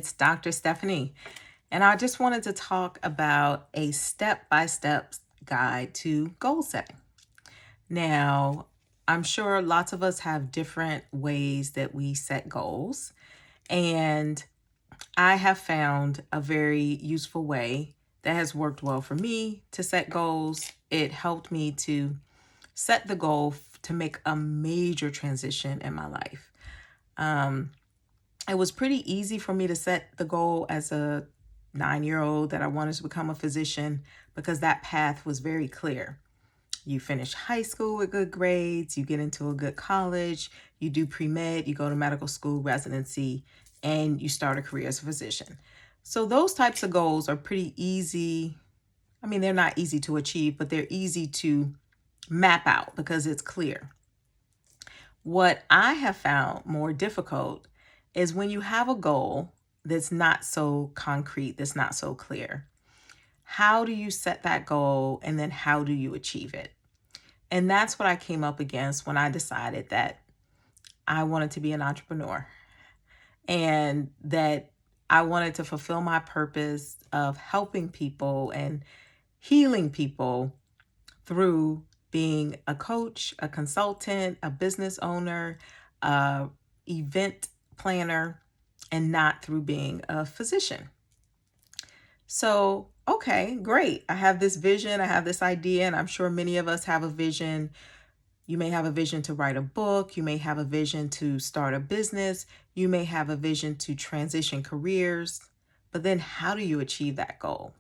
It's Dr. Stephanie, and I just wanted to talk about a step-by-step guide to goal setting. Now, I'm sure lots of us have different ways that we set goals, and I have found a very useful way that has worked well for me to set goals. It helped me to set the goal to make a major transition in my life. Um, it was pretty easy for me to set the goal as a 9-year old that I wanted to become a physician because that path was very clear. You finish high school with good grades, you get into a good college, you do pre-med, you go to medical school residency, and you start a career as a physician. So those types of goals are pretty easy. I mean, they're not easy to achieve, but they're easy to map out because it's clear. What I have found more difficult is when you have a goal that's not so concrete, that's not so clear. How do you set that goal and then how do you achieve it? And that's what I came up against when I decided that I wanted to be an entrepreneur and that I wanted to fulfill my purpose of helping people and healing people through being a coach, a consultant, a business owner, a event planner, and not through being a physician. So, okay, great. I have this vision, I have this idea, and I'm sure many of us have a vision. You may have a vision to write a book, you may have a vision to start a business, you may have a vision to transition careers, but then how do you achieve that goal?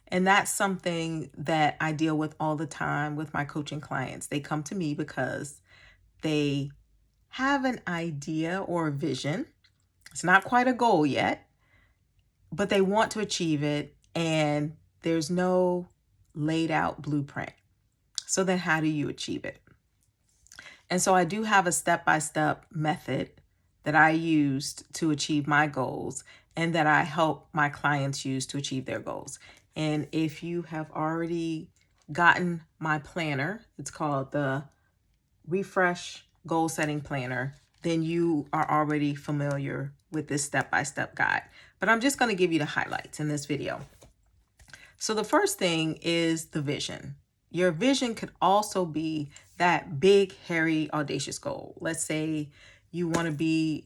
And that's something that I deal with all the time with my coaching clients. They come to me because they have an idea or a vision. It's not quite a goal yet, but they want to achieve it, and there's no laid out blueprint. So then how do you achieve it? And so I do have a step-by-step method that I used to achieve my goals and that I help my clients use to achieve their goals. And if you have already gotten my planner, it's called the Refresh Goal Setting Planner, then you are already familiar with this step-by-step guide. But I'm just going to give you the highlights in this video. So the first thing is the vision. Your vision could also be that big, hairy, audacious goal. Let's say you want to be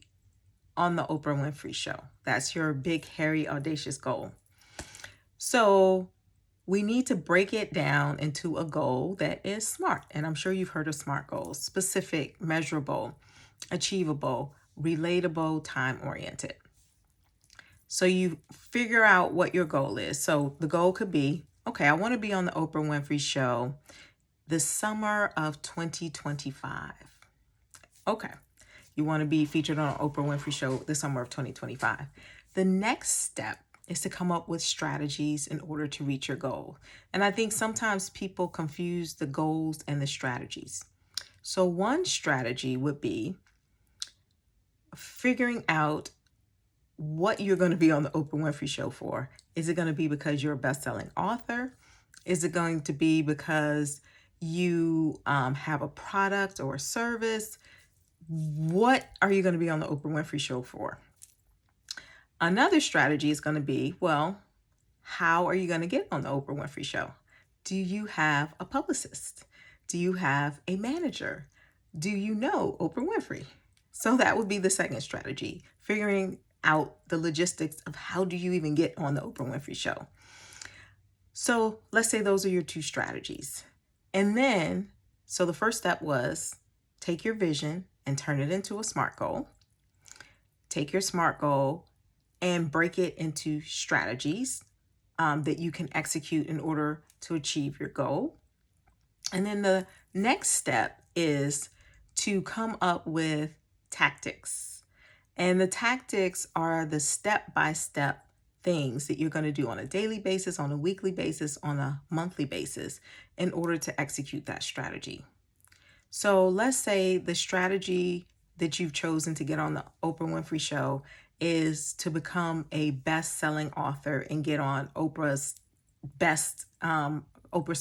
on the Oprah Winfrey Show. That's your big, hairy, audacious goal. So we need to break it down into a goal that is SMART. And I'm sure you've heard of SMART goals: specific, measurable, achievable, relatable, time-oriented. So you figure out what your goal is. So the goal could be, okay, I want to be on the Oprah Winfrey Show the summer of 2025. Okay, you want to be featured on Oprah Winfrey Show the summer of 2025. The next step is to come up with strategies in order to reach your goal. And I think sometimes people confuse the goals and the strategies. So one strategy would be figuring out what you're going to be on the Oprah Winfrey Show for. Is it going to be because you're a best-selling author? Is it going to be because you have a product or a service? What are you going to be on the Oprah Winfrey Show for? Another strategy is going to be, well, how are you going to get on the Oprah Winfrey Show? Do you have a publicist? Do you have a manager? Do you know Oprah Winfrey? So that would be the second strategy, figuring out the logistics of how do you even get on the Oprah Winfrey Show. So let's say those are your two strategies. And then, so the first step was take your vision and turn it into a SMART goal. Take your SMART goal and break it into strategies that you can execute in order to achieve your goal. And then the next step is to come up with tactics. And the tactics are the step-by-step things that you're going to do on a daily basis, on a weekly basis, on a monthly basis in order to execute that strategy. So let's say the strategy that you've chosen to get on the Oprah Winfrey Show is to become a best-selling author and get on Oprah's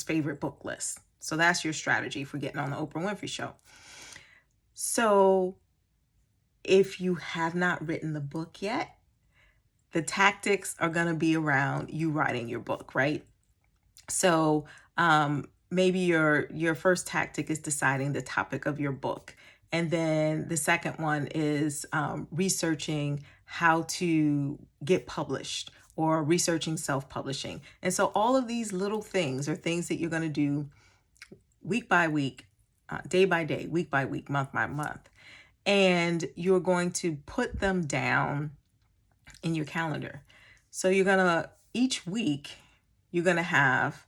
favorite book list. So that's your strategy for getting on the Oprah Winfrey Show. So if you have not written the book yet, The tactics are going to be around you writing your book, right? So maybe your first tactic is deciding the topic of your book. And then the second one is researching how to get published or researching self-publishing. And so all of these little things are things that you're going to do week by week, day by day, week by week, month by month. And you're going to put them down in your calendar. So you're going to, each week, you're going to have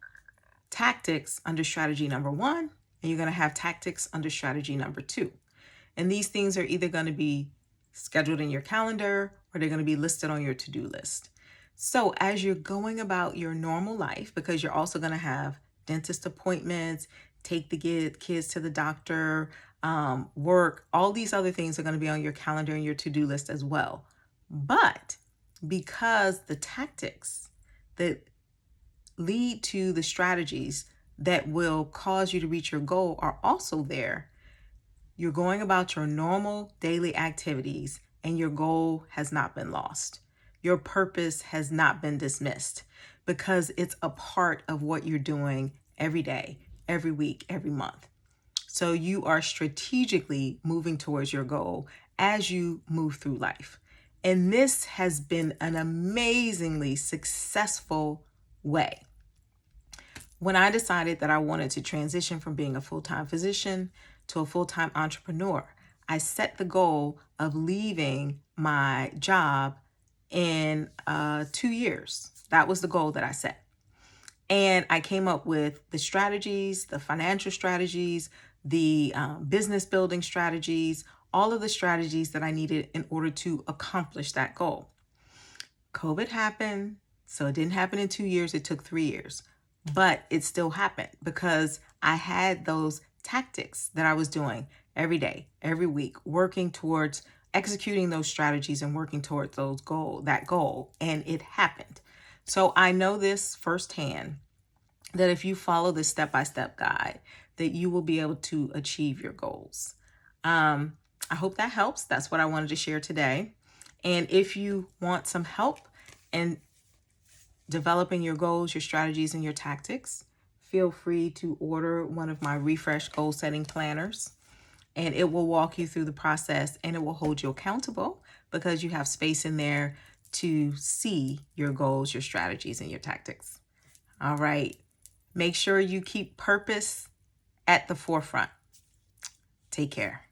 tactics under strategy number 1, and you're going to have tactics under strategy number 2. And these things are either going to be scheduled in your calendar or they're going to be listed on your to-do list. So as you're going about your normal life, because you're also going to have dentist appointments, take the kids to the doctor, work, all these other things are going to be on your calendar and your to-do list as well. But because the tactics that lead to the strategies that will cause you to reach your goal are also there, you're going about your normal daily activities and your goal has not been lost. Your purpose has not been dismissed because it's a part of what you're doing every day, every week, every month. So you are strategically moving towards your goal as you move through life. And this has been an amazingly successful way. When I decided that I wanted to transition from being a full-time physician to a full-time entrepreneur, I set the goal of leaving my job in 2 years. That was the goal that I set. And I came up with the strategies, the financial strategies, the business building strategies, all of the strategies that I needed in order to accomplish that goal. COVID happened, so it didn't happen in 2 years, it took 3 years. But it still happened because I had those tactics that I was doing every day, every week, working towards executing those strategies and working towards that goal, and it happened. So I know this firsthand, that if you follow this step-by-step guide, that you will be able to achieve your goals. I hope that helps. That's what I wanted to share today. And if you want some help in developing your goals, your strategies, and your tactics, feel free to order one of my Refresh Goal Setting Planners. And it will walk you through the process and it will hold you accountable because you have space in there to see your goals, your strategies, and your tactics. All right. Make sure you keep purpose at the forefront. Take care.